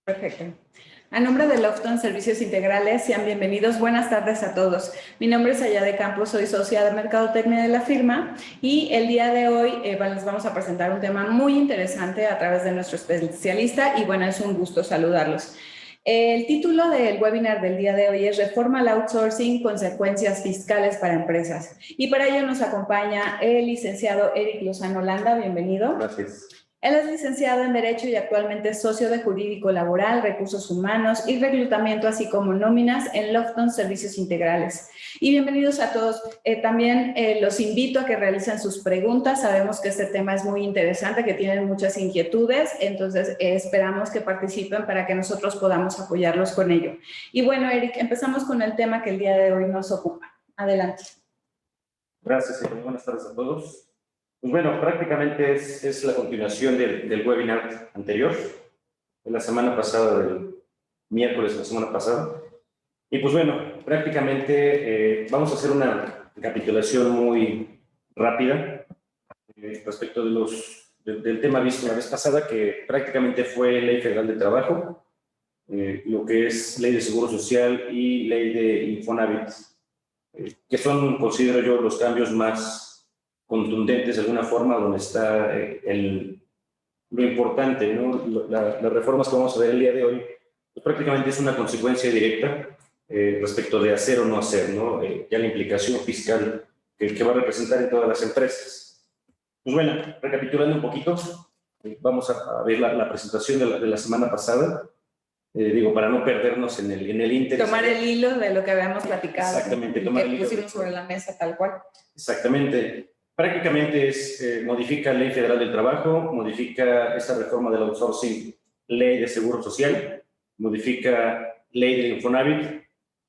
Perfecto. A nombre de Lofton Servicios Integrales, sean bienvenidos. Buenas tardes a todos. Mi nombre es Ayade Campos, soy socia de Mercadotecnia de la firma y el día de hoy les vamos a presentar un tema muy interesante a través de nuestro especialista y bueno, es un gusto saludarlos. El título del webinar del día de hoy es Reforma al Outsourcing, consecuencias fiscales para empresas. Y para ello nos acompaña el licenciado Eric Lozano Landa. Bienvenido. Gracias. Él es licenciado en Derecho y actualmente es socio de Jurídico Laboral, Recursos Humanos y Reclutamiento, así como nóminas en Lofton Servicios Integrales. Y bienvenidos a todos. También los invito a que realicen sus preguntas. Sabemos que este tema es muy interesante, que tienen muchas inquietudes, entonces esperamos que participen para que nosotros podamos apoyarlos con ello. Y bueno, Eric, empezamos con el tema que el día de hoy nos ocupa. Adelante. Gracias y buenas tardes a todos. Pues bueno, prácticamente es la continuación del webinar anterior, de la semana pasada, del miércoles de la semana pasada. Y pues bueno, prácticamente vamos a hacer una recapitulación muy rápida respecto del tema visto la vez pasada, que prácticamente fue Ley Federal de Trabajo, lo que es Ley de Seguro Social y Ley de Infonavit, que son, considero yo, los cambios más contundentes de alguna forma, donde está lo importante, ¿no? Las reformas que vamos a ver el día de hoy, pues prácticamente es una consecuencia directa respecto de hacer o no hacer, ¿no? Ya la implicación fiscal que va a representar en todas las empresas. Pues bueno, recapitulando un poquito, vamos a ver la presentación de la semana pasada. Digo, para no perdernos en el ínter. Tomar el hilo de lo que habíamos platicado. Exactamente. Tomar el hilo. Que pusimos sobre la mesa, tal cual. Exactamente. Prácticamente modifica Ley Federal del Trabajo, modifica esta reforma del outsourcing, Ley de Seguro Social, modifica Ley del Infonavit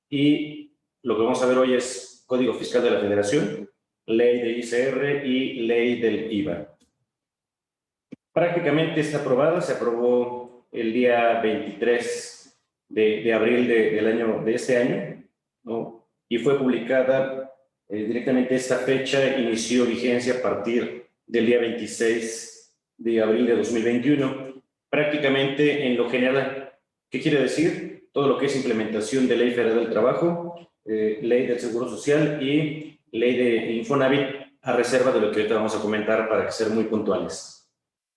y lo que vamos a ver hoy es Código Fiscal de la Federación, Ley de ICR y Ley del IVA. Prácticamente está aprobada, se aprobó el día 23 de abril de este año, ¿no? Y fue publicada directamente esta fecha, inició vigencia a partir del día 26 de abril de 2021. Prácticamente en lo general, ¿qué quiere decir? Todo lo que es implementación de Ley Federal del Trabajo, Ley del Seguro Social y Ley de Infonavit, a reserva de lo que ahorita vamos a comentar para que ser muy puntuales.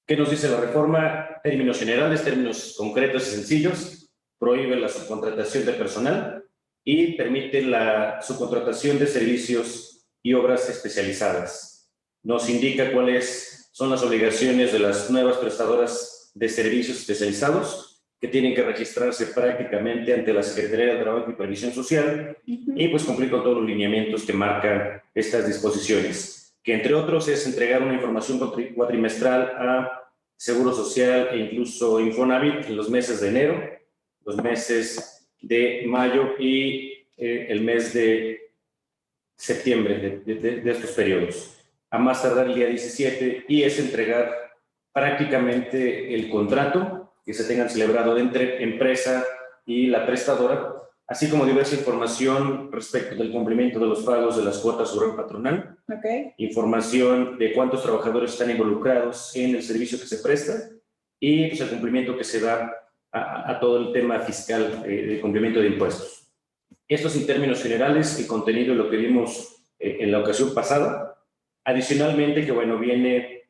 ¿Qué nos dice la reforma? Términos generales, términos concretos y sencillos, prohíbe la subcontratación de personal y permite la subcontratación de servicios y obras especializadas. Nos indica cuáles son las obligaciones de las nuevas prestadoras de servicios especializados que tienen que registrarse prácticamente ante la Secretaría de Trabajo y Previsión Social y pues cumplir con todos los lineamientos que marcan estas disposiciones, que entre otros es entregar una información cuatrimestral a Seguro Social e incluso Infonavit en los meses de enero, los meses de mayo y el mes de septiembre de estos periodos. A más tardar el día 17 y es entregar prácticamente el contrato que se tengan celebrado entre empresa y la prestadora, así como diversa información respecto del cumplimiento de los pagos de las cuotas sobre patronal, información de cuántos trabajadores están involucrados en el servicio que se presta y pues, el cumplimiento que se da a todo el tema fiscal de cumplimiento de impuestos. Esto es en términos generales el contenido de lo que vimos en la ocasión pasada. Adicionalmente, que bueno, viene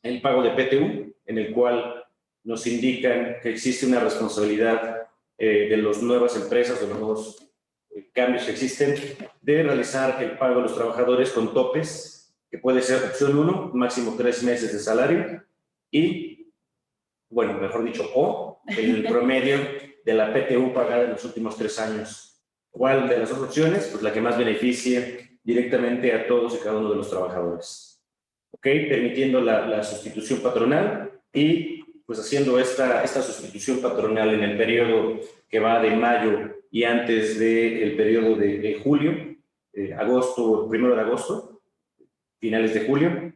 el pago de PTU, en el cual nos indican que existe una responsabilidad de las nuevas empresas, de los nuevos cambios que existen, de realizar el pago de los trabajadores con topes, que puede ser opción 1, máximo 3 meses de salario, y, bueno, mejor dicho, o el promedio de la PTU pagada en los últimos 3 años. ¿Cuál de las dos opciones? Pues la que más beneficie directamente a todos y cada uno de los trabajadores. ¿Ok? Permitiendo la sustitución patronal y pues haciendo esta sustitución patronal en el periodo que va de mayo y antes del periodo de julio, agosto, 1 de agosto, finales de julio,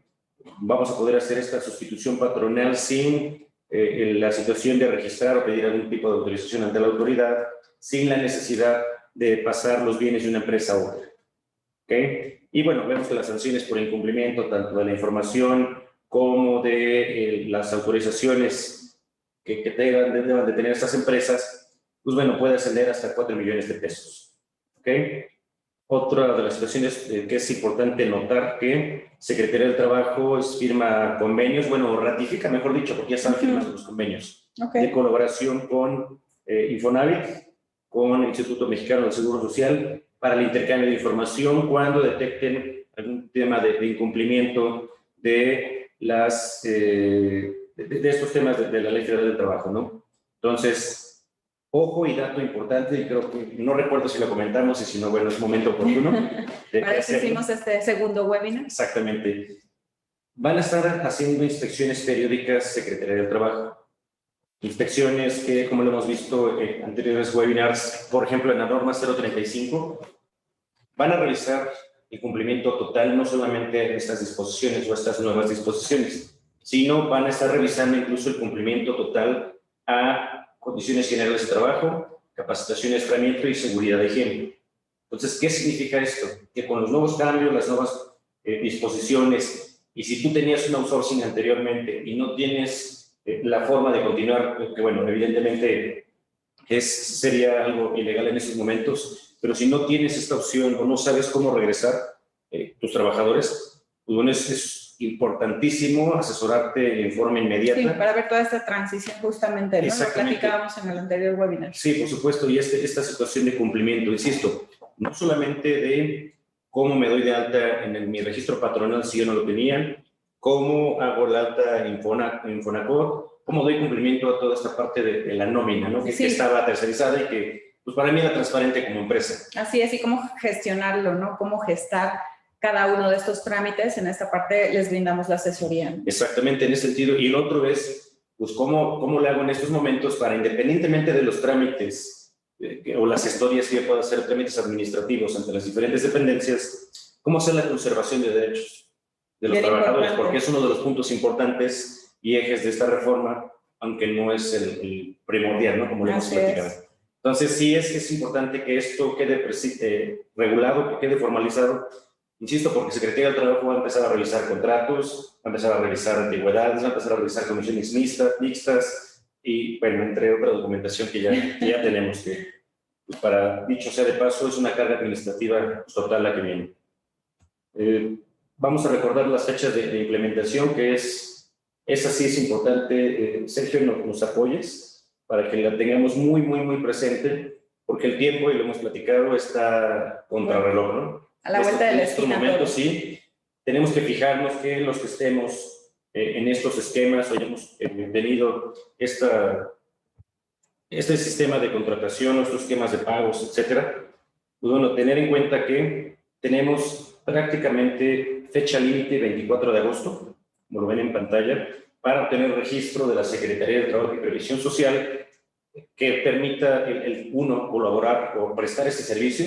vamos a poder hacer esta sustitución patronal sin la situación de registrar o pedir algún tipo de autorización ante la autoridad, sin la necesidad de pasar los bienes de una empresa a otra. ¿Okay? Y bueno, vemos que las sanciones por incumplimiento, tanto de la información como de las autorizaciones deban de tener estas empresas, pues bueno, puede ascender hasta 4 millones de pesos. ¿Ok? Otra de las situaciones que es importante notar que Secretaría del Trabajo firma convenios, bueno, ratifica, mejor dicho, porque ya están firmados los convenios de colaboración con Infonavit, con el Instituto Mexicano del Seguro Social, para el intercambio de información cuando detecten algún tema de incumplimiento de estos temas de la Ley Federal del Trabajo, ¿no? Entonces, ojo y dato importante, y creo que no recuerdo si lo comentamos y si no, bueno, es momento oportuno. Para eso hicimos este segundo webinar. Exactamente. Van a estar haciendo inspecciones periódicas Secretaría del Trabajo. Inspecciones que, como lo hemos visto en anteriores webinars, por ejemplo, en la norma 035, van a revisar el cumplimiento total, no solamente de estas disposiciones o estas nuevas disposiciones, sino van a estar revisando incluso el cumplimiento total a condiciones generales de trabajo, capacitación y entrenamiento y seguridad de higiene. Entonces, ¿qué significa esto? Que con los nuevos cambios, las nuevas disposiciones, y si tú tenías un outsourcing anteriormente y no tienes la forma de continuar, que bueno, evidentemente sería algo ilegal en estos momentos, pero si no tienes esta opción o no sabes cómo regresar tus trabajadores, pues bueno, es importantísimo asesorarte en forma inmediata. Sí, para ver toda esta transición justamente, ¿no? Lo platicábamos en el anterior webinar. Sí, por supuesto, y esta situación de cumplimiento, insisto, no solamente de cómo me doy de alta en mi registro patronal si yo no lo tenía, cómo hago el alta en Fonacot, cómo doy cumplimiento a toda esta parte de la nómina, ¿no? Que estaba tercerizada y que pues para mí era transparente como empresa. Así es, y cómo gestionarlo, ¿no? Cómo gestar cada uno de estos trámites. En esta parte les brindamos la asesoría. Exactamente, en ese sentido. Y el otro es, pues, cómo le hago en estos momentos para, independientemente de los trámites o las historias que yo pueda hacer, trámites administrativos ante las diferentes dependencias, cómo hacer la conservación de derechos de los trabajadores, porque es uno de los puntos importantes y ejes de esta reforma, aunque no es el primordial, ¿no? Como lo hemos platicado. Entonces, sí es importante que esto quede regulado, que quede formalizado. Insisto, porque Secretaría del Trabajo va a empezar a revisar contratos, va a empezar a revisar antigüedades, va a empezar a revisar comisiones mixtas y, bueno, entre otra documentación que ya tenemos, que, pues, para, dicho sea de paso, es una carga administrativa total la que viene. Vamos a recordar las fechas de implementación, que esa sí es importante, Sergio, nos apoyes para que la tengamos muy, muy, muy presente, porque el tiempo, y lo hemos platicado, está contrarreloj, ¿no? A la vuelta de la esquina. En estos momentos, sí, tenemos que fijarnos que los que estemos en estos esquemas o hayamos tenido este sistema de contratación, nuestros esquemas de pagos, etcétera, pues bueno, tener en cuenta que tenemos prácticamente fecha límite 24 de agosto, como lo ven en pantalla, para obtener registro de la Secretaría de Trabajo y Previsión Social que permita uno colaborar o prestar este servicio,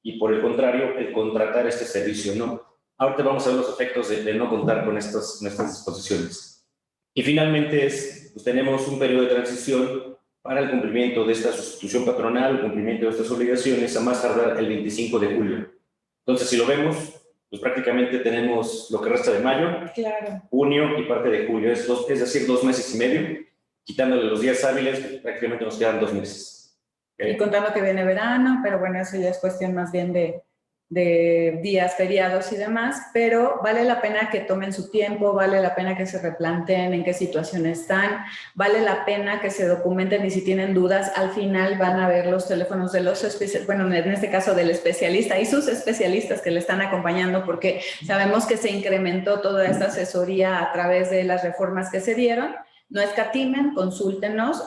y por el contrario, el contratar este servicio, ¿no? Ahorita vamos a ver los efectos de no contar con estas disposiciones. Y finalmente pues tenemos un periodo de transición para el cumplimiento de esta sustitución patronal, el cumplimiento de estas obligaciones, a más tardar el 25 de julio. Entonces, si lo vemos, pues prácticamente tenemos lo que resta de mayo, junio y parte de julio, es decir, 2 meses y medio, quitándole los días hábiles, prácticamente nos quedan 2 meses. Y contando que viene verano, pero bueno, eso ya es cuestión más bien de días, feriados y demás, pero vale la pena que tomen su tiempo, vale la pena que se replanteen en qué situación están, vale la pena que se documenten, y si tienen dudas, al final van a ver los teléfonos de los especialistas, bueno, en este caso del especialista y sus especialistas que le están acompañando, porque sabemos que se incrementó toda esta asesoría a través de las reformas que se dieron. No escatimen, consúltenos.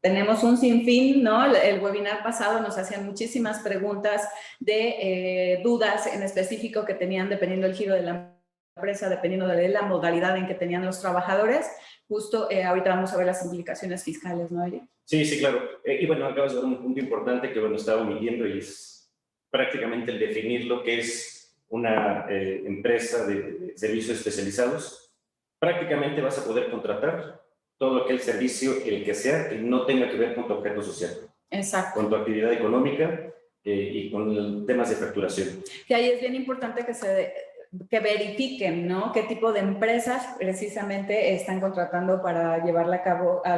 Tenemos un sinfín, ¿no? El webinar pasado nos hacían muchísimas preguntas de dudas en específico que tenían dependiendo del giro de la empresa, dependiendo de la modalidad en que tenían los trabajadores. Justo ahorita vamos a ver las implicaciones fiscales, ¿no, Eric? Sí, claro. Y bueno, acabas de dar un punto importante que, bueno, estaba omitiendo, y es prácticamente el definir lo que es una empresa de servicios especializados. Prácticamente vas a poder contratar todo aquel servicio, el que sea, que no tenga que ver con tu objeto social. Exacto. Con tu actividad económica y con temas de facturación. Y ahí es bien importante que se que verifiquen, ¿no? Qué tipo de empresas precisamente están contratando para llevarle a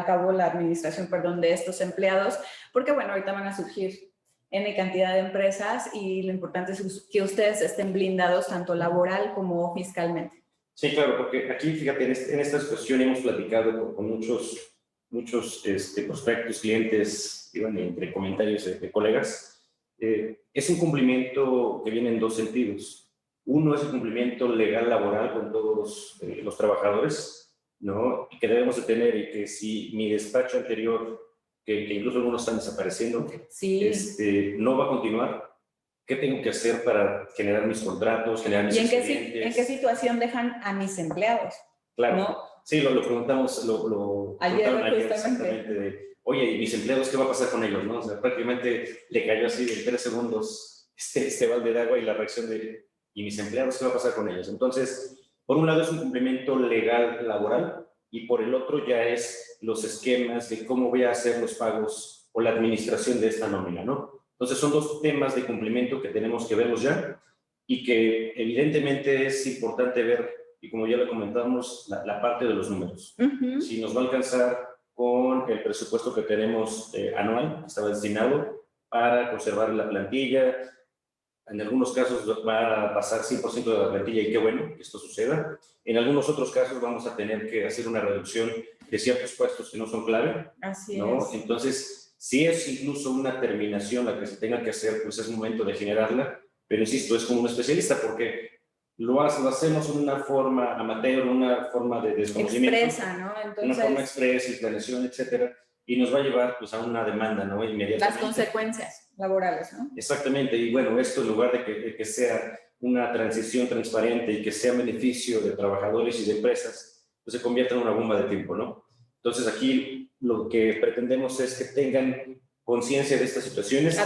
cabo la administración, perdón, de estos empleados, porque bueno, ahorita van a surgir N cantidad de empresas y lo importante es que ustedes estén blindados tanto laboral como fiscalmente. Sí, claro, porque aquí, fíjate, en esta discusión hemos platicado con muchos prospectos, clientes, digan, entre comentarios de colegas. Es un cumplimiento que viene en dos sentidos. Uno es el cumplimiento legal laboral con todos los trabajadores, ¿no? Y que debemos de tener, y que si mi despacho anterior, que incluso algunos están desapareciendo, sí. No va a continuar, ¿qué tengo que hacer para generar mis contratos, generar mis expedientes? ¿Y en qué situación dejan a mis empleados? Claro, ¿no? Sí, lo preguntamos ayer exactamente, oye, ¿y mis empleados qué va a pasar con ellos? ¿No? O sea, prácticamente le cayó así en 3 segundos este balde de agua y la reacción de, ¿y mis empleados qué va a pasar con ellos? Entonces, por un lado es un cumplimiento legal laboral y por el otro ya es los esquemas de cómo voy a hacer los pagos o la administración de esta nómina, ¿no? Entonces, son dos temas de cumplimiento que tenemos que verlos ya y que evidentemente es importante ver, y como ya lo comentamos, la parte de los números. Si nos va a alcanzar con el presupuesto que tenemos anual, que estaba destinado para conservar la plantilla. En algunos casos va a pasar 100% de la plantilla y qué bueno que esto suceda. En algunos otros casos vamos a tener que hacer una reducción de ciertos puestos que no son clave. Así ¿no? es. Entonces, si es incluso una terminación la que se tenga que hacer, pues es momento de generarla. Pero insisto, es como un especialista porque lo hacemos en una forma amateur, una forma de desconocimiento. Expresa, ¿no? Entonces, una forma expresa, explanación, etcétera, y nos va a llevar pues, a una demanda, ¿no? Inmediatamente. Las consecuencias laborales, ¿no? Exactamente, y bueno, esto en lugar de que sea una transición transparente y que sea beneficio de trabajadores y de empresas, pues se convierta en una bomba de tiempo, ¿no? Entonces aquí lo que pretendemos es que tengan conciencia de estas situaciones,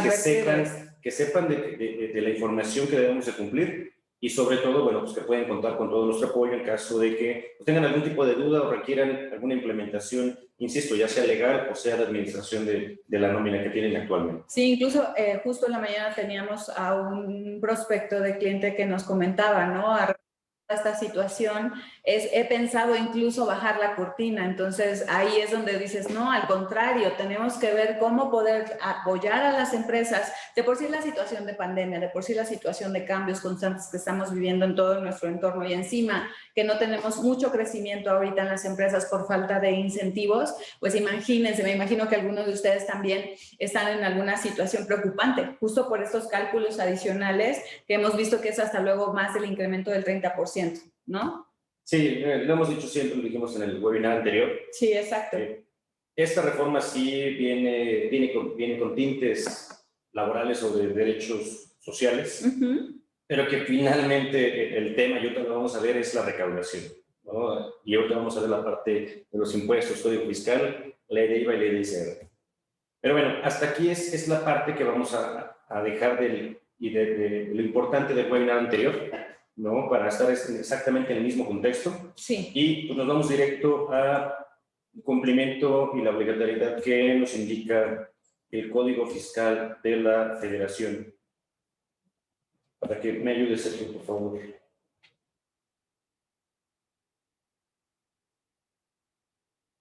que sepan de la información que debemos de cumplir y sobre todo, bueno, pues que pueden contar con todo nuestro apoyo en caso de que tengan algún tipo de duda o requieran alguna implementación, insisto, ya sea legal o sea de administración de la nómina que tienen actualmente. Sí, incluso justo en la mañana teníamos a un prospecto de cliente que nos comentaba, ¿no? Esta situación he pensado incluso bajar la cortina, entonces ahí es donde dices, no, al contrario, tenemos que ver cómo poder apoyar a las empresas, de por sí la situación de pandemia, de por sí la situación de cambios constantes que estamos viviendo en todo nuestro entorno y encima que no tenemos mucho crecimiento ahorita en las empresas por falta de incentivos, pues imagínense, me imagino que algunos de ustedes también están en alguna situación preocupante, justo por estos cálculos adicionales que hemos visto que es hasta luego más del incremento del 30%. ¿No? Sí, lo hemos dicho siempre, lo dijimos en el webinar anterior. Sí, exacto. Esta reforma sí viene con tintes laborales o de derechos sociales, pero que finalmente el tema, y ahorita lo vamos a ver, es la recaudación, ¿no? Y ahorita vamos a ver la parte de los impuestos, código fiscal, ley de IVA y ley de ICR. Pero bueno, hasta aquí es la parte que vamos a dejar de lo importante del webinar anterior, ¿no? Para estar exactamente en el mismo contexto. Sí. Y pues nos vamos directo a cumplimiento y la obligatoriedad que nos indica el Código Fiscal de la Federación. Para que me ayudes, Sergio, por favor.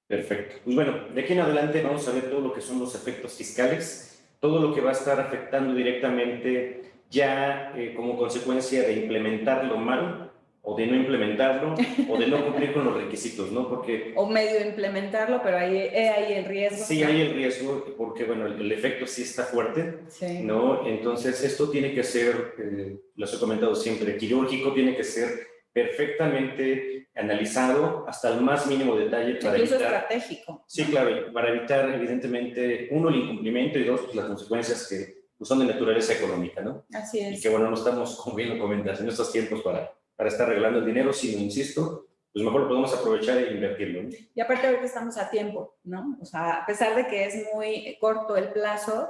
Perfecto. Pues bueno, de aquí en adelante vamos a ver todo lo que son los efectos fiscales, todo lo que va a estar afectando directamente ya como consecuencia de implementarlo mal o de no implementarlo o de no cumplir con los requisitos, ¿no? Porque... O medio implementarlo, pero ahí el riesgo. Sí, hay el riesgo porque, bueno, el efecto sí está fuerte, sí. ¿No? Entonces, esto tiene que ser, los he comentado siempre, quirúrgico, tiene que ser perfectamente analizado hasta el más mínimo detalle para incluso evitar, estratégico. Sí, claro, para evitar evidentemente, uno, el incumplimiento y dos, pues, las consecuencias que pues, son de naturaleza económica, ¿no? Así es. Y que bueno, no estamos, como bien lo comentas, en estos tiempos para estar arreglando el dinero, sino, insisto, pues mejor lo podemos aprovechar e invertirlo, ¿no? Y aparte ahorita estamos a tiempo, ¿no? O sea, a pesar de que es muy corto el plazo,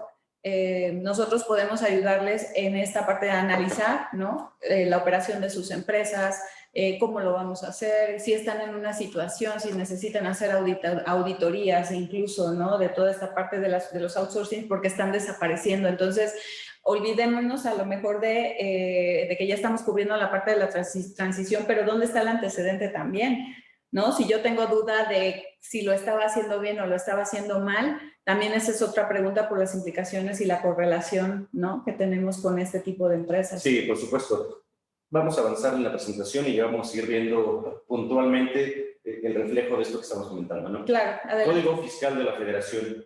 nosotros podemos ayudarles en esta parte de analizar, ¿no? La operación de sus empresas, cómo lo vamos a hacer, si están en una situación, si necesitan hacer auditorías incluso, ¿no? De toda esta parte de los outsourcing porque están desapareciendo. Entonces, olvidémonos a lo mejor de que ya estamos cubriendo la parte de la transición, pero ¿dónde está el antecedente también? ¿No? Si yo tengo duda de si lo estaba haciendo bien o lo estaba haciendo mal, también esa es otra pregunta por las implicaciones y la correlación, ¿no?, que tenemos con este tipo de empresas. Sí, por supuesto. Vamos a avanzar en la presentación y ya vamos a ir viendo puntualmente el reflejo de esto que estamos comentando, ¿no? Claro, adelante. Código Fiscal de la Federación.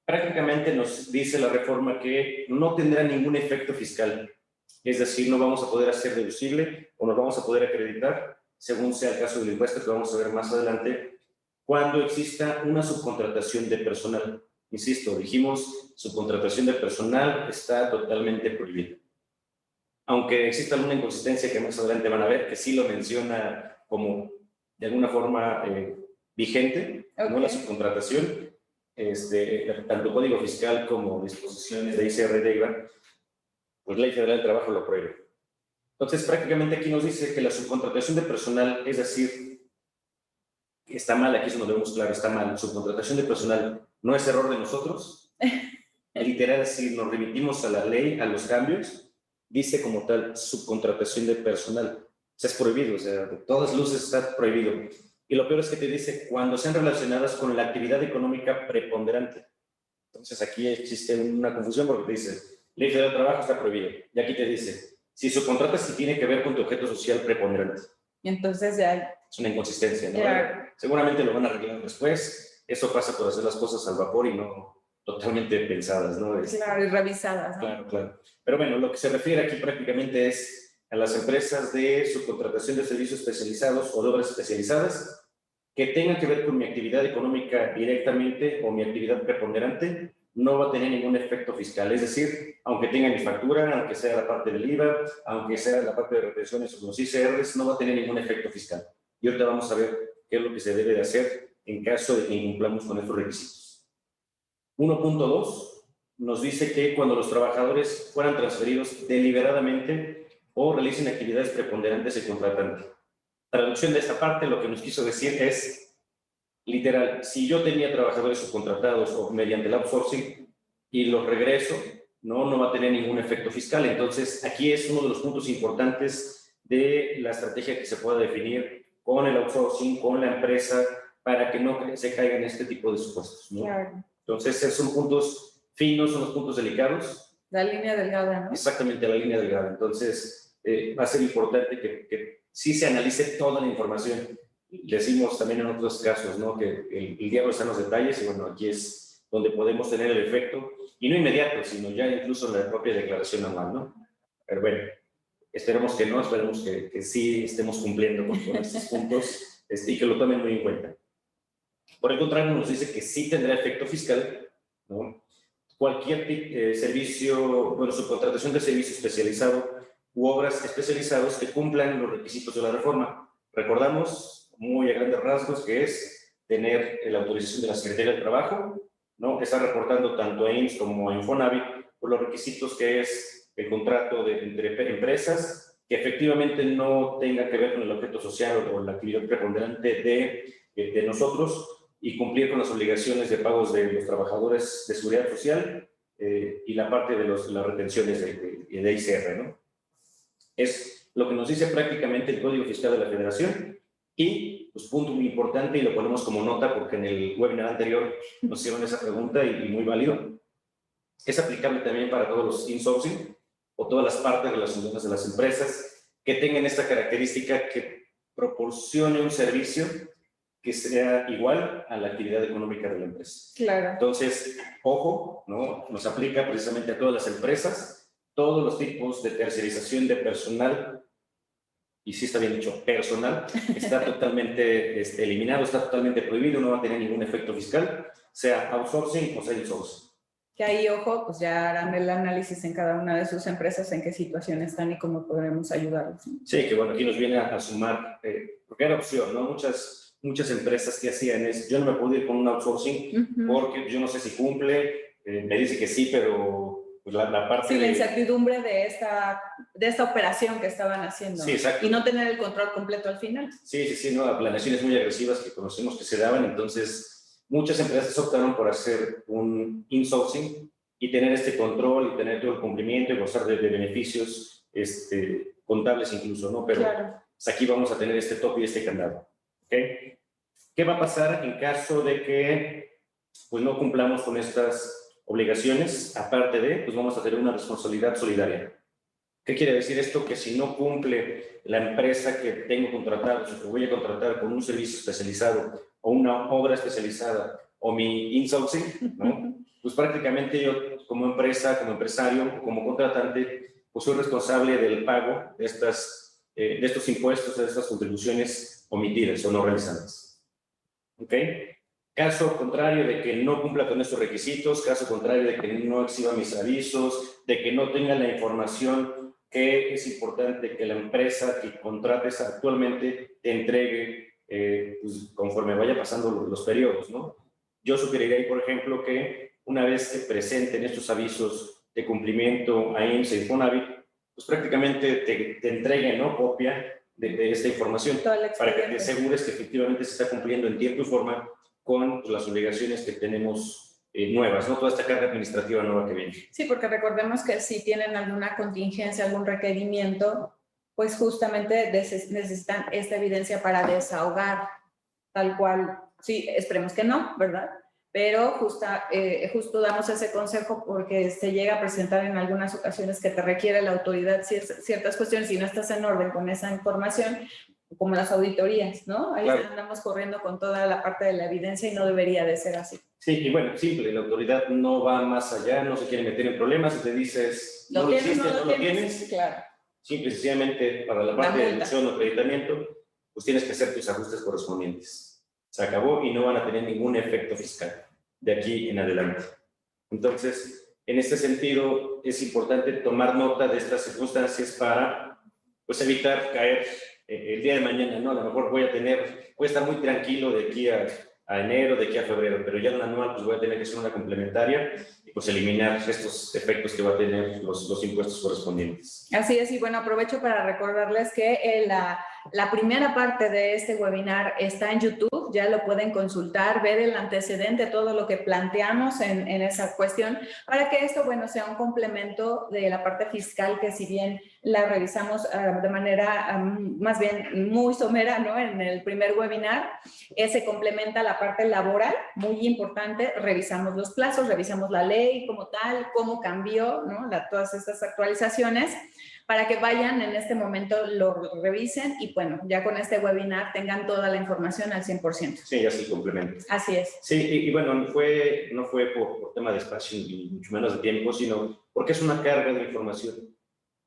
Prácticamente nos dice la reforma que no tendrá ningún efecto fiscal. Es decir, no vamos a poder hacer deducible o nos vamos a poder acreditar, según sea el caso del impuesto que vamos a ver más adelante, cuando exista una subcontratación de personal. Insisto, dijimos, subcontratación de personal está totalmente prohibida. Aunque exista alguna inconsistencia que más adelante van a ver, que sí lo menciona como de alguna forma vigente, ¿no? La subcontratación, tanto Código Fiscal como disposiciones de ICR de IVA, pues Ley Federal del Trabajo lo prohíbe. Entonces, prácticamente aquí nos dice que la subcontratación de personal, es decir, está mal, aquí eso nos vemos claro, está mal. Subcontratación de personal no es error de nosotros. Literal, si nos remitimos a la ley, a los cambios, dice como tal subcontratación de personal. O sea, es prohibido, o sea, de todas luces está prohibido. Y lo peor es que te dice cuando sean relacionadas con la actividad económica preponderante. Entonces aquí existe una confusión porque te dice, Ley Federal del Trabajo está prohibido. Y aquí te dice, si subcontratas si tiene que ver con tu objeto social preponderante. Entonces ya... Es una inconsistencia, ¿no? Seguramente lo van a arreglar después. Eso pasa por hacer las cosas al vapor y no totalmente pensadas, ¿no? Claro, y revisadas, ¿no? Claro, claro. Pero bueno, lo que se refiere aquí prácticamente es a las empresas de subcontratación de servicios especializados o de obras especializadas que tengan que ver con mi actividad económica directamente o mi actividad preponderante, no va a tener ningún efecto fiscal. Es decir, aunque tenga mi factura, aunque sea la parte del IVA, aunque sea la parte de retenciones o los ICRs, no va a tener ningún efecto fiscal. Y ahorita vamos a ver qué es lo que se debe de hacer en caso de que incumplamos con estos requisitos. 1.2 nos dice que cuando los trabajadores fueran transferidos deliberadamente o realicen actividades preponderantes el contratante. Traducción de esta parte, lo que nos quiso decir es, literal, si yo tenía trabajadores subcontratados o mediante el outsourcing y los regreso, no va a tener ningún efecto fiscal. Entonces, aquí es uno de los puntos importantes de la estrategia que se pueda definir con el outsourcing, con la empresa, para que no se caigan este tipo de supuestos, ¿no? Claro. Entonces, esos son puntos finos, son los puntos delicados. La línea delgada, ¿no? Exactamente, la línea delgada. Entonces, va a ser importante que sí se analice toda la información. Decimos también en otros casos, ¿no?, que el diablo está en los detalles, y bueno, aquí es donde podemos tener el efecto, y no inmediato, sino ya incluso en la propia declaración anual, ¿no? Pero bueno, esperemos que no, esperemos que sí estemos cumpliendo con todos estos puntos y que lo tomen muy en cuenta. Por el contrario, nos dice que sí tendrá efecto fiscal, ¿no? Cualquier servicio, bueno, subcontratación de servicio especializado u obras especializados que cumplan los requisitos de la reforma. Recordamos muy a grandes rasgos que es tener la autorización de la Secretaría del Trabajo, ¿no?, que está reportando tanto a IMSS como a Infonavit por los requisitos que es el contrato entre empresas que efectivamente no tenga que ver con el objeto social o la actividad preponderante de nosotros, y cumplir con las obligaciones de pagos de los trabajadores de seguridad social y la parte de las retenciones de ICR, ¿no? Es lo que nos dice prácticamente el Código Fiscal de la Federación. Y, pues, punto muy importante, y lo ponemos como nota porque en el webinar anterior nos hicieron esa pregunta y muy válido, es aplicable también para todos los insourcing o todas las partes relacionadas de las empresas que tengan esta característica, que proporcione un servicio que sea igual a la actividad económica de la empresa. Claro. Entonces, ojo, ¿no?, nos aplica precisamente a todas las empresas, todos los tipos de tercerización de personal, y sí está bien dicho, personal, está totalmente eliminado, está totalmente prohibido, no va a tener ningún efecto fiscal, sea outsourcing o sea insourcing. Que ahí, ojo, pues ya harán el análisis en cada una de sus empresas, en qué situación están y cómo podremos ayudarlos. Sí, que bueno, aquí nos viene a sumar, porque era opción, ¿no? Muchas empresas que hacían es, yo no me puedo ir con un outsourcing porque yo no sé si cumple, me dice que sí, pero pues la parte sí, la incertidumbre de esta operación que estaban haciendo. Sí, exacto. Y no tener el control completo al final. Sí, no, planeaciones muy agresivas que conocemos que se daban, entonces muchas empresas optaron por hacer un insourcing y tener este control y tener todo el cumplimiento y gozar de beneficios contables incluso, ¿no? Pero claro. pues aquí vamos a tener este tope y este candado. ¿Okay? ¿Qué va a pasar en caso de que pues, no cumplamos con estas obligaciones? Aparte de, pues vamos a tener una responsabilidad solidaria. ¿Qué quiere decir esto? Que si no cumple la empresa que tengo contratada, o que voy a contratar con un servicio especializado o una obra especializada o mi insourcing, ¿no? Pues prácticamente yo como empresa, como empresario o como contratante, pues soy responsable del pago de estos impuestos, de estas contribuciones omitidas o no realizadas. ¿Ok? Caso contrario de que no cumpla con estos requisitos, caso contrario de que no exhiba mis avisos, de que no tenga la información que es importante que la empresa que contrates actualmente te entregue pues, conforme vaya pasando los periodos, ¿no? Yo sugeriría ahí, por ejemplo, que una vez que presenten estos avisos de cumplimiento a IMSS y Infonavit, pues prácticamente te entreguen, ¿no? Copia de esta información para que te asegures que efectivamente se está cumpliendo en tiempo y forma con pues, las obligaciones que tenemos nuevas, ¿no? Toda esta carga administrativa nueva que viene. Sí, porque recordemos que si tienen alguna contingencia, algún requerimiento, pues justamente necesitan esta evidencia para desahogar tal cual. Sí, esperemos que no, ¿verdad? Pero justo damos ese consejo porque se llega a presentar en algunas ocasiones que te requiere la autoridad ciertas cuestiones y no estás en orden con esa información, como las auditorías, ¿no? Ahí claro. Andamos corriendo con toda la parte de la evidencia y no debería de ser así. Sí, y bueno, simple, la autoridad no va más allá, no se quiere meter en problemas, si te dices, no lo hiciste, no lo tienes, claro. Simple y sencillamente para la parte de deducción o acreditamiento, pues tienes que hacer tus ajustes correspondientes. Se acabó y no van a tener ningún efecto fiscal de aquí en adelante. Entonces, en este sentido, es importante tomar nota de estas circunstancias para pues, evitar caer el día de mañana, ¿no? A lo mejor voy a estar muy tranquilo de aquí a enero, de aquí a febrero, pero ya en la anual pues voy a tener que hacer una complementaria y pues eliminar estos efectos que va a tener los impuestos correspondientes. Así es, y bueno, aprovecho para recordarles que la primera parte de este webinar está en YouTube, ya lo pueden consultar, ver el antecedente, todo lo que planteamos en esa cuestión, para que esto, bueno, sea un complemento de la parte fiscal que si bien la revisamos de manera más bien muy somera, ¿no? En el primer webinar, se complementa la parte laboral, muy importante, revisamos los plazos, revisamos la ley como tal, cómo cambió, ¿no? Todas estas actualizaciones, para que vayan en este momento, lo revisen y bueno, ya con este webinar tengan toda la información al 100%. Sí, ya sí complemento. Así es. Sí, y bueno, no fue por tema de espacio y mucho menos de tiempo, sino porque es una carga de información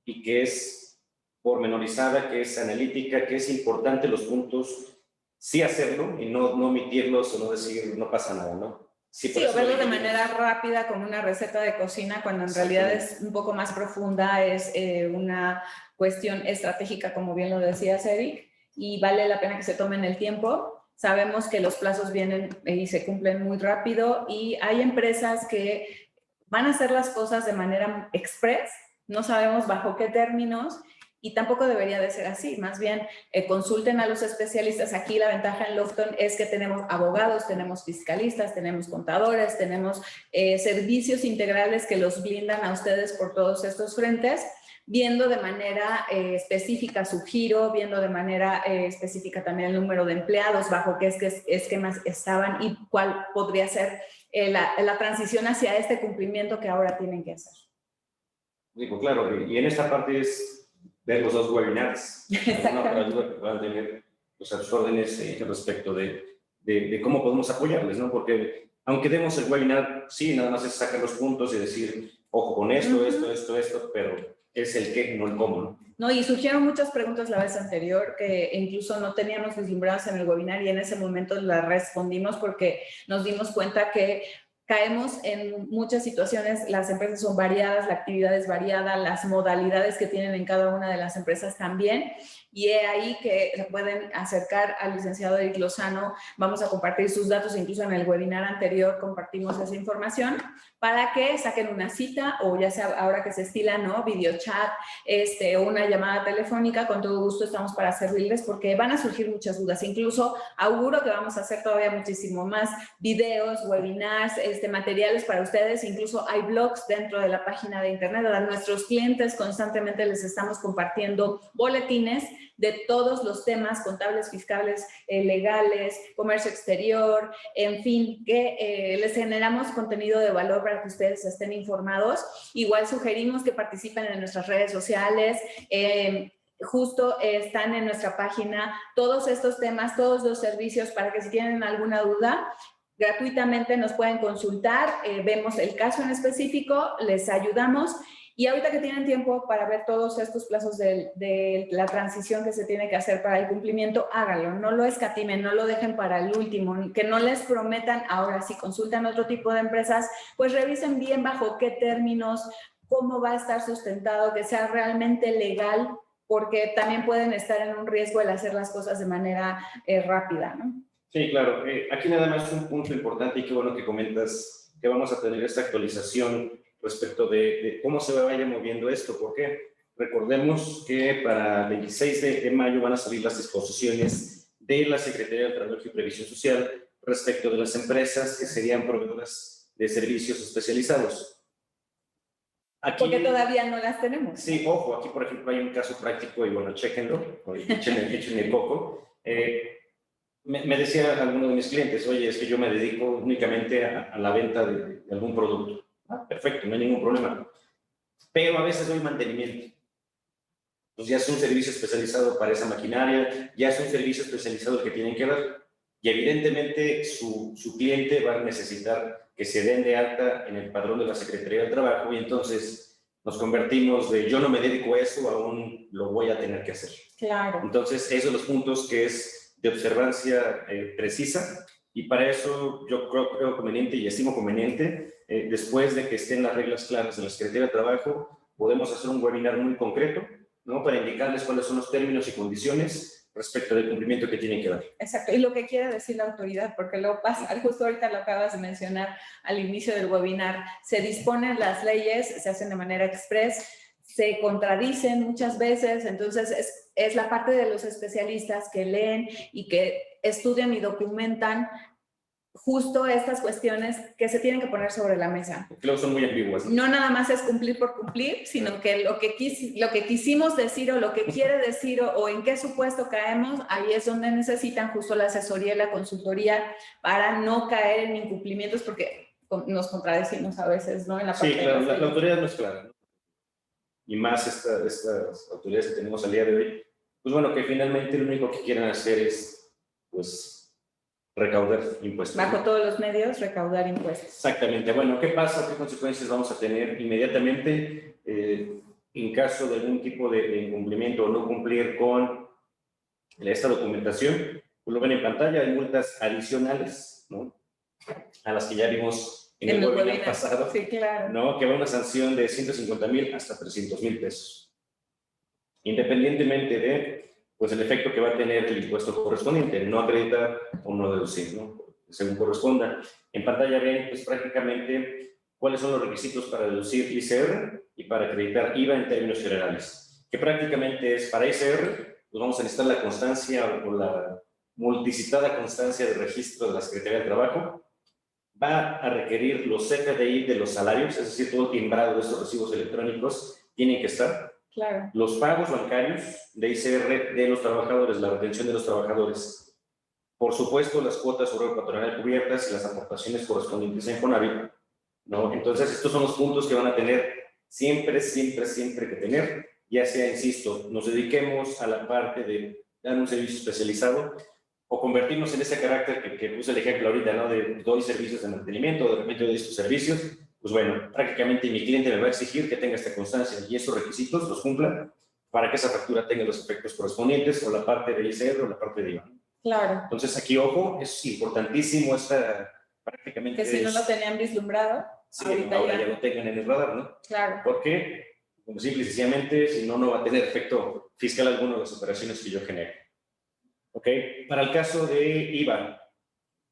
y que es pormenorizada, que es analítica, que es importante los puntos, sí hacerlo y no omitirlos o no decir no pasa nada, ¿no? Sí, o verlo de manera rápida como una receta de cocina cuando en realidad es un poco más profunda, es una cuestión estratégica, como bien lo decías, Eric, y vale la pena que se tomen el tiempo. Sabemos que los plazos vienen y se cumplen muy rápido y hay empresas que van a hacer las cosas de manera express, no sabemos bajo qué términos, y tampoco debería de ser así, más bien consulten a los especialistas. Aquí la ventaja en Lofton es que tenemos abogados, tenemos fiscalistas, tenemos contadores, tenemos servicios integrales que los blindan a ustedes por todos estos frentes, viendo de manera específica su giro, viendo de manera específica también el número de empleados, bajo qué esquemas estaban y cuál podría ser la transición hacia este cumplimiento que ahora tienen que hacer. Digo, claro, y en esta parte es ver los dos webinars, alguna otra duda que puedan tener los a sus órdenes respecto de cómo podemos apoyarles, ¿no? Porque aunque demos el webinar, sí, nada más es sacar los puntos y decir, ojo con esto, esto, pero es el qué, no el cómo, ¿no? No, y surgieron muchas preguntas la vez anterior que incluso no teníamos vislumbradas en el webinar y en ese momento las respondimos porque nos dimos cuenta que caemos en muchas situaciones, las empresas son variadas, la actividad es variada, las modalidades que tienen en cada una de las empresas también, y es ahí que se pueden acercar al licenciado Eric Lozano. Vamos a compartir sus datos, incluso en el webinar anterior compartimos esa información, para que saquen una cita o ya sea ahora que se estila, ¿no? Videochat, o una llamada telefónica, con todo gusto estamos para servirles porque van a surgir muchas dudas. Incluso auguro que vamos a hacer todavía muchísimo más videos, webinars, materiales para ustedes, incluso hay blogs dentro de la página de internet. A nuestros clientes constantemente les estamos compartiendo boletines de todos los temas contables, fiscales, legales, comercio exterior, en fin, que les generamos contenido de valor para que ustedes estén informados. Igual sugerimos que participen en nuestras redes sociales. Justo están en nuestra página todos estos temas, todos los servicios, para que si tienen alguna duda, gratuitamente nos pueden consultar, vemos el caso en específico, les ayudamos. Y ahorita que tienen tiempo para ver todos estos plazos de la transición que se tiene que hacer para el cumplimiento, háganlo, no lo escatimen, no lo dejen para el último, que no les prometan ahora, si consultan otro tipo de empresas, pues revisen bien bajo qué términos, cómo va a estar sustentado, que sea realmente legal, porque también pueden estar en un riesgo el hacer las cosas de manera rápida, ¿no? Sí, claro. Aquí nada más un punto importante y qué bueno que comentas que vamos a tener esta actualización respecto de cómo se vaya moviendo esto, porque recordemos que para el 26 de mayo van a salir las disposiciones de la Secretaría de Trabajo y Previsión Social respecto de las empresas que serían proveedoras de servicios especializados. Aquí, porque todavía no las tenemos. Sí, ojo, aquí por ejemplo hay un caso práctico y bueno, chéquenlo, échenle el coco. Me decía alguno de mis clientes, oye, es que yo me dedico únicamente a la venta de algún producto. Ah, perfecto, no hay ningún problema. Pero a veces doy mantenimiento. Pues ya es un servicio especializado para esa maquinaria, ya es un servicio especializado el que tienen que dar. Y evidentemente su cliente va a necesitar que se den de alta en el padrón de la Secretaría del Trabajo y entonces nos convertimos de yo no me dedico a eso, aún lo voy a tener que hacer. Claro. Entonces, esos son los puntos que es de observancia precisa y para eso yo creo conveniente y estimo conveniente, después de que estén las reglas claras de la Secretaría de Trabajo, podemos hacer un webinar muy concreto, ¿no? Para indicarles cuáles son los términos y condiciones respecto del cumplimiento que tienen que dar. Exacto, y lo que quiere decir la autoridad, porque luego pasa, justo ahorita lo acabas de mencionar al inicio del webinar, se disponen las leyes, se hacen de manera express, se contradicen muchas veces, entonces es la parte de los especialistas que leen y que estudian y documentan justo estas cuestiones que se tienen que poner sobre la mesa. Creo que son muy ambiguas. No nada más es cumplir por cumplir, sino que lo que quisimos decir o lo que quiere decir o en qué supuesto caemos, ahí es donde necesitan justo la asesoría y la consultoría para no caer en incumplimientos, porque nos contradecimos a veces, ¿no? En la parte sí, claro, la autoridad no es clara, ¿no? Y más estas autoridades que tenemos al día de hoy, pues bueno, que finalmente lo único que quieren hacer es, pues, recaudar impuestos. Bajo todos los medios, recaudar impuestos. Exactamente. Bueno, ¿qué pasa? ¿Qué consecuencias vamos a tener inmediatamente en caso de algún tipo de incumplimiento o no cumplir con esta documentación? Pues lo ven en pantalla, hay multas adicionales, ¿no? A las que ya vimos en el webinar pasado, sí, claro. ¿no? Que va una sanción de 150,000 hasta 300,000 pesos. Independientemente de, pues, el efecto que va a tener el impuesto correspondiente, no acreditar o no deducir, ¿no? Según corresponda. En pantalla ven, pues, prácticamente cuáles son los requisitos para deducir ICR y para acreditar IVA en términos generales. Que prácticamente es para ICR, pues vamos a necesitar la constancia o la multicitada constancia de registro de la Secretaría del Trabajo. Va a requerir los CFDI de los salarios, es decir, todo timbrado de estos recibos electrónicos tienen que estar. Claro. Los pagos bancarios de ICR de los trabajadores, la retención de los trabajadores. Por supuesto, las cuotas sobre el patronal cubiertas y las aportaciones correspondientes a Infonavit, ¿no? Entonces, estos son los puntos que van a tener siempre que tener, ya sea, insisto, nos dediquemos a la parte de dar un servicio especializado o convertirnos en ese carácter que puse el ejemplo ahorita, ¿no? De doy servicios de mantenimiento, de repente doy estos servicios, pues bueno, prácticamente mi cliente me va a exigir que tenga esta constancia y esos requisitos los cumpla para que esa factura tenga los efectos correspondientes o la parte de ICR o la parte de IVA. Claro. Entonces aquí, ojo, es importantísimo esta prácticamente... Que si no lo tenían vislumbrado, sí, ahora ya lo tengan en el radar, ¿no? Claro. Porque, como simple y sencillamente, si no, no va a tener efecto fiscal alguno de las operaciones que yo genere. ¿Ok? Para el caso de IVA,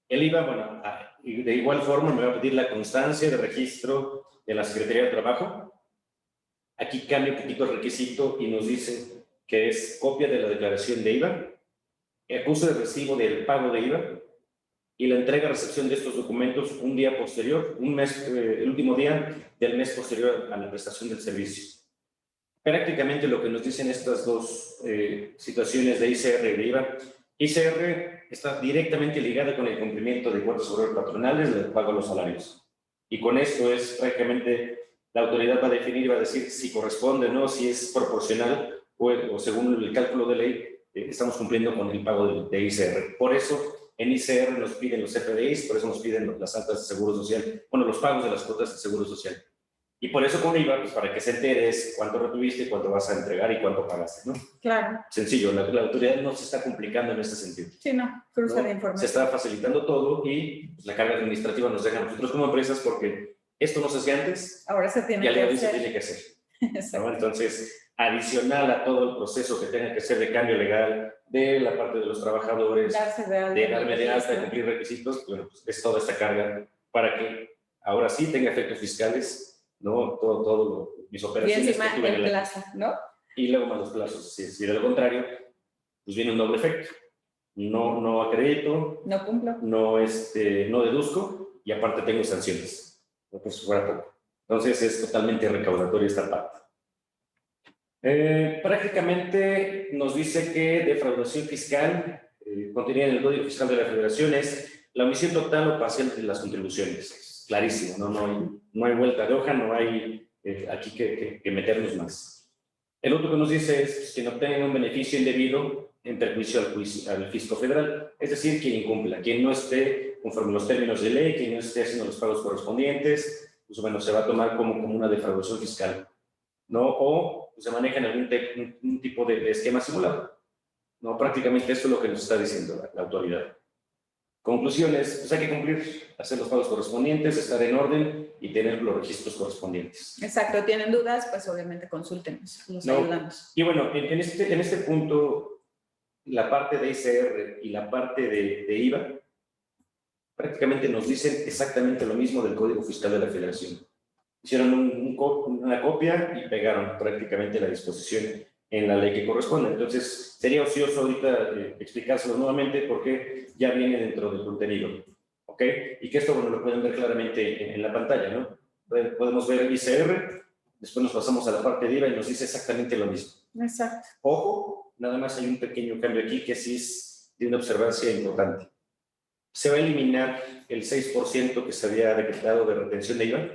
el IVA, bueno, de igual forma me va a pedir la constancia de registro de la Secretaría de Trabajo. Aquí cambia un poquito el requisito y nos dice que es copia de la declaración de IVA, acuse de recibo del pago de IVA y la entrega-recepción de estos documentos un día posterior, el último día del mes posterior a la prestación del servicio. Prácticamente lo que nos dicen estas dos situaciones de ICR y de IVA, ICR está directamente ligada con el cumplimiento de cuotas horarias patronales del pago a los salarios. Y con esto es prácticamente la autoridad va a definir y va a decir si corresponde o no, si es proporcional o según el cálculo de ley, estamos cumpliendo con el pago de ICR. Por eso en ICR nos piden los FDIs, por eso nos piden las altas de seguro social, bueno, los pagos de las cuotas de seguro social. Y por eso con IVA, pues para que se enteres cuánto retuviste, cuánto vas a entregar y cuánto pagaste, ¿no? Claro. Sencillo, la autoridad no se está complicando en este sentido. Sí, no, cruza de información. Se está facilitando todo y pues, la carga administrativa nos deja a nosotros como empresas porque esto no se hacía antes. Ahora se tiene que hacer. Se tiene que hacer. ¿No? Entonces, adicional a todo el proceso que tenga que ser de cambio legal, de la parte de los trabajadores, de darme de alta, de cumplir requisitos, bueno, pues es toda esta carga para que ahora sí tenga efectos fiscales, ¿no? Todo mis operaciones. Y encima el plazo, ¿no? Y luego más los plazos. Si de lo contrario, pues viene un doble efecto. No acredito, no cumplo, no deduzco y aparte tengo sanciones. Pues fuera poco. Entonces es totalmente recaudatoria esta parte. Prácticamente nos dice que defraudación fiscal, contenida en el Código Fiscal de la Federación, es la omisión total o parcial de las contribuciones. Clarísimo, no hay vuelta de hoja, no hay aquí que meternos más. El otro que nos dice es que no obtengan un beneficio indebido en perjuicio al fisco federal, es decir, quien incumpla, quien no esté conforme a los términos de ley, quien no esté haciendo los pagos correspondientes, pues bueno, se va a tomar como una defraudación fiscal, ¿no? O se maneja en algún tipo de esquema simulado, ¿no? Prácticamente esto es lo que nos está diciendo la autoridad. Conclusiones, pues hay que cumplir, hacer los pagos correspondientes, estar en orden y tener los registros correspondientes. Exacto, ¿tienen dudas? Pues obviamente consúltenos, nos ayudamos. Y bueno, en este punto, la parte de ICR y la parte de IVA, prácticamente nos dicen exactamente lo mismo del Código Fiscal de la Federación. Hicieron una copia y pegaron prácticamente la disposición en la ley que corresponde. Entonces, sería ocioso ahorita explicárselo nuevamente porque ya viene dentro del contenido, ¿ok? Y que esto, bueno, lo pueden ver claramente en la pantalla, ¿no? Podemos ver el ICR, después nos pasamos a la parte de IVA y nos dice exactamente lo mismo. Exacto. Ojo, nada más hay un pequeño cambio aquí que sí es de una observancia importante. Se va a eliminar el 6% que se había decretado de retención de IVA,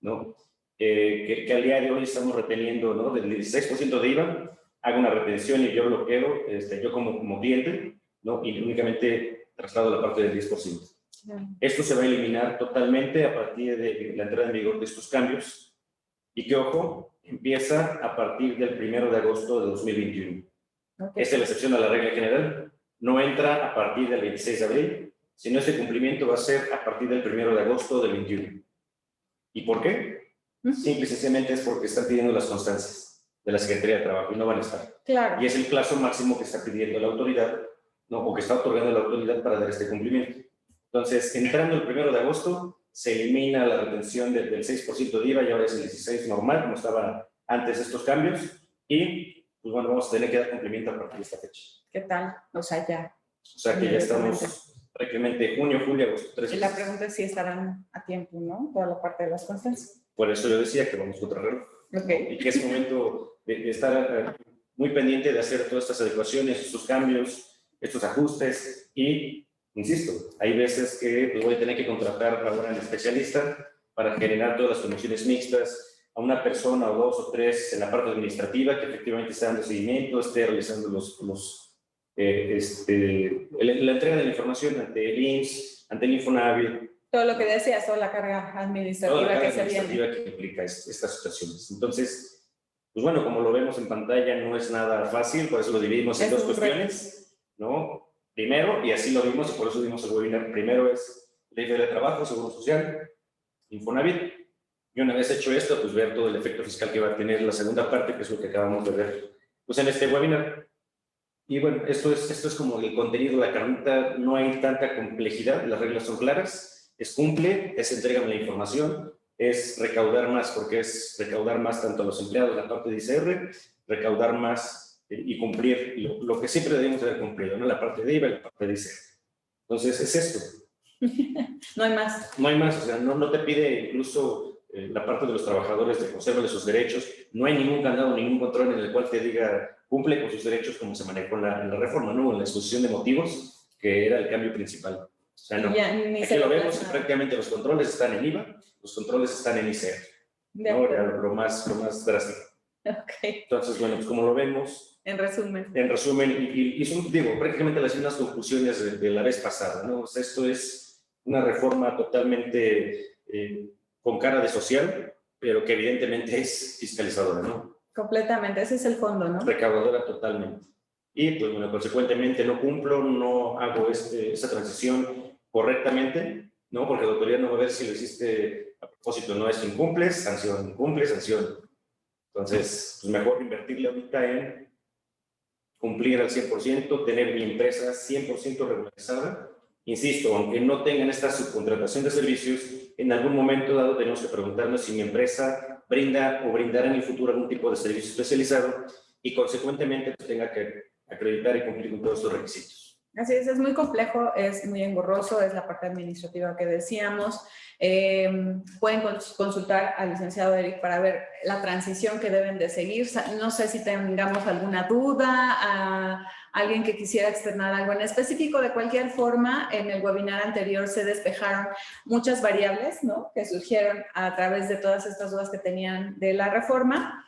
¿no? Que al día de hoy estamos reteniendo, ¿no? Del 16% de IVA, hago una retención y yo bloqueo, yo como cliente, ¿no? Y únicamente traslado la parte del 10%. Esto se va a eliminar totalmente a partir de la entrada en vigor de estos cambios y que, ojo, empieza a partir del 1 de agosto de 2021. Okay. Esta es la excepción a la regla general. No entra a partir del 26 de abril, sino este cumplimiento va a ser a partir del 1 de agosto del 21. ¿Y por qué? Simple y sencillamente es porque están pidiendo las constancias de la Secretaría de Trabajo y no van a estar. Claro. Y es el plazo máximo que está pidiendo la autoridad, ¿no? O que está otorgando la autoridad para dar este cumplimiento. Entonces, entrando el 1 de agosto, se elimina la retención del 6% de IVA y ahora es el 16% normal, como estaba antes de estos cambios. Y, pues bueno, vamos a tener que dar cumplimiento a partir de esta fecha. ¿Qué tal? O sea, ya. O sea, que ya estamos prácticamente junio, julio, agosto, 3 meses. Y la pregunta es si estarán a tiempo, ¿no? Toda la parte de las constancias. Por eso yo decía que vamos contra reloj. Okay. Y que es momento de estar muy pendiente de hacer todas estas adecuaciones, estos cambios, estos ajustes. Y, insisto, hay veces que pues, voy a tener que contratar ahora al especialista para generar todas las conexiones mixtas a una persona o 2 o 3 en la parte administrativa que efectivamente esté dando seguimiento, esté realizando la entrega de la información ante el IMSS, ante el Infonavit. Todo lo que decías, toda la carga administrativa que se viene. Que implica estas situaciones. Entonces, pues bueno, como lo vemos en pantalla, no es nada fácil, por eso lo dividimos en dos cuestiones, ¿no? Primero, y así lo vimos, y por eso dimos el webinar, primero es Ley Federal de Trabajo, Seguro Social, Infonavit, y una vez hecho esto, pues ver todo el efecto fiscal que va a tener la segunda parte, que es lo que acabamos de ver, pues en este webinar. Y bueno, esto es como el contenido de la carnita, no hay tanta complejidad, las reglas son claras. Es cumple, es entregan la información, es recaudar más, porque es recaudar más tanto a los empleados, la parte de ICR, recaudar más y cumplir lo que siempre debemos haber cumplido, ¿no? La parte de IVA y la parte de ICR. Entonces, es esto. No hay más. No hay más, o sea, no te pide incluso la parte de los trabajadores de conserva de sus derechos, no hay ningún candado, ningún control en el cual te diga cumple con sus derechos como se manejó en la reforma, ¿no? En la exposición de motivos, que era el cambio principal. O sea, no. Ya, ni Aquí lo vemos, prácticamente los controles están en IVA, los controles están en ICR, ¿no? Lo más drástico. Okay. Entonces, bueno, pues como lo vemos. En resumen. En resumen, y son, digo, prácticamente las mismas conclusiones de la vez pasada, ¿no? O sea, esto es una reforma totalmente con cara de social, pero que evidentemente es fiscalizadora, ¿no? Completamente, ese es el fondo, ¿no? Recaudadora totalmente. Y, pues, bueno, consecuentemente no cumplo, no hago esa transición correctamente, ¿no? Porque la autoridad no va a ver si lo hiciste a propósito, no es incumples, sanción, incumple, sanción. Entonces, pues mejor invertirle ahorita en cumplir al 100%, tener mi empresa 100% regularizada. Insisto, aunque no tengan esta subcontratación de servicios, en algún momento dado tenemos que preguntarnos si mi empresa brinda o brindará en el futuro algún tipo de servicio especializado y consecuentemente pues, tenga que acreditar y cumplir con todos estos requisitos. Así es muy complejo, es muy engorroso, es la parte administrativa que decíamos. Pueden consultar al licenciado Eric para ver la transición que deben de seguir. No sé si tengamos alguna duda, a alguien que quisiera externar algo en específico. De cualquier forma, en el webinar anterior se despejaron muchas variables, ¿no?, que surgieron a través de todas estas dudas que tenían de la reforma.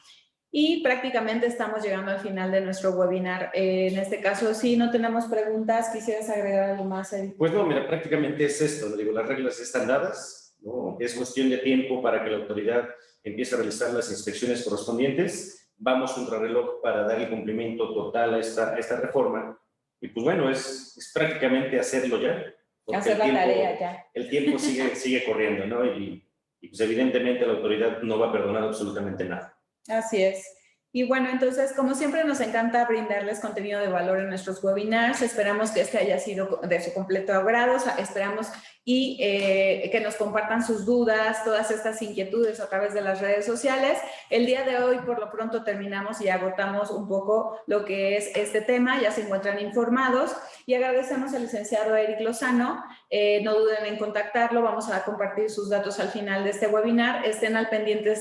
Y prácticamente estamos llegando al final de nuestro webinar. En este caso, si no tenemos preguntas, ¿quisieras agregar algo más, Eric? Pues no, mira, prácticamente es esto. Digo, las reglas están dadas, ¿no? Es cuestión de tiempo para que la autoridad empiece a realizar las inspecciones correspondientes. Vamos contrarreloj para darle cumplimiento total a esta reforma. Y pues bueno, es prácticamente hacerlo ya. Hacer la tarea ya. El tiempo sigue corriendo, ¿no? Y pues evidentemente la autoridad no va a perdonar absolutamente nada. Así es. Y bueno, entonces, como siempre, nos encanta brindarles contenido de valor en nuestros webinars. Esperamos que este haya sido de su completo agrado. Esperamos y que nos compartan sus dudas, todas estas inquietudes a través de las redes sociales. El día de hoy, por lo pronto, terminamos y agotamos un poco lo que es este tema. Ya se encuentran informados y agradecemos al licenciado Eric Lozano. No duden en contactarlo. Vamos a compartir sus datos al final de este webinar. Estén al pendiente,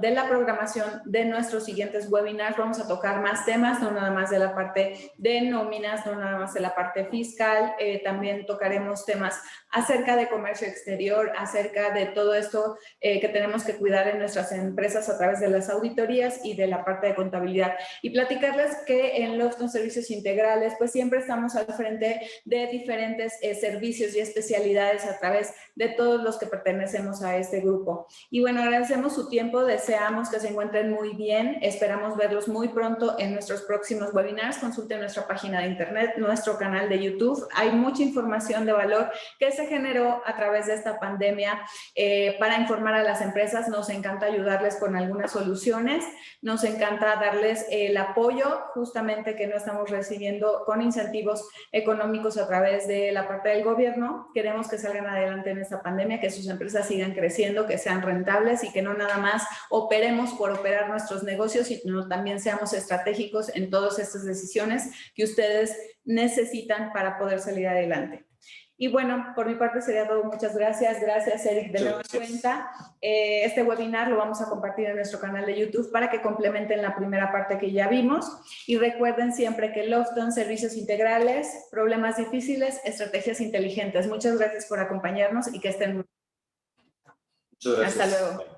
de la programación de nuestros siguientes webinars. Vamos a tocar más temas, no nada más de la parte de nóminas, no nada más de la parte fiscal. También tocaremos temas acerca de comercio exterior, acerca de todo esto que tenemos que cuidar en nuestras empresas a través de las auditorías y de la parte de contabilidad. Y platicarles que en Lofton Servicios Integrales, pues siempre estamos al frente de diferentes servicios y especialidades a través de todos los que pertenecemos a este grupo. Y bueno, agradecemos su tiempo, deseamos que se encuentren muy bien, esperamos verlos muy pronto en nuestros próximos webinars. Consulten nuestra página de internet, nuestro canal de YouTube. Hay mucha información de valor que se generó a través de esta pandemia para informar a las empresas. Nos encanta ayudarles con algunas soluciones, nos encanta darles el apoyo justamente que no estamos recibiendo con incentivos económicos a través de la parte del gobierno. Queremos que salgan adelante en esta pandemia, que sus empresas sigan creciendo, que sean rentables y que no nada más operemos por operar nuestros negocios, sino también seamos estratégicos en todas estas decisiones que ustedes necesitan para poder salir adelante. Y bueno, por mi parte sería todo. Muchas gracias. Gracias, Eric, de nueva cuenta. Este webinar lo vamos a compartir en nuestro canal de YouTube para que complementen la primera parte que ya vimos. Y recuerden siempre que Lofton Servicios Integrales, problemas difíciles, estrategias inteligentes. Muchas gracias por acompañarnos y que estén muy bien. Muchas gracias. Hasta luego.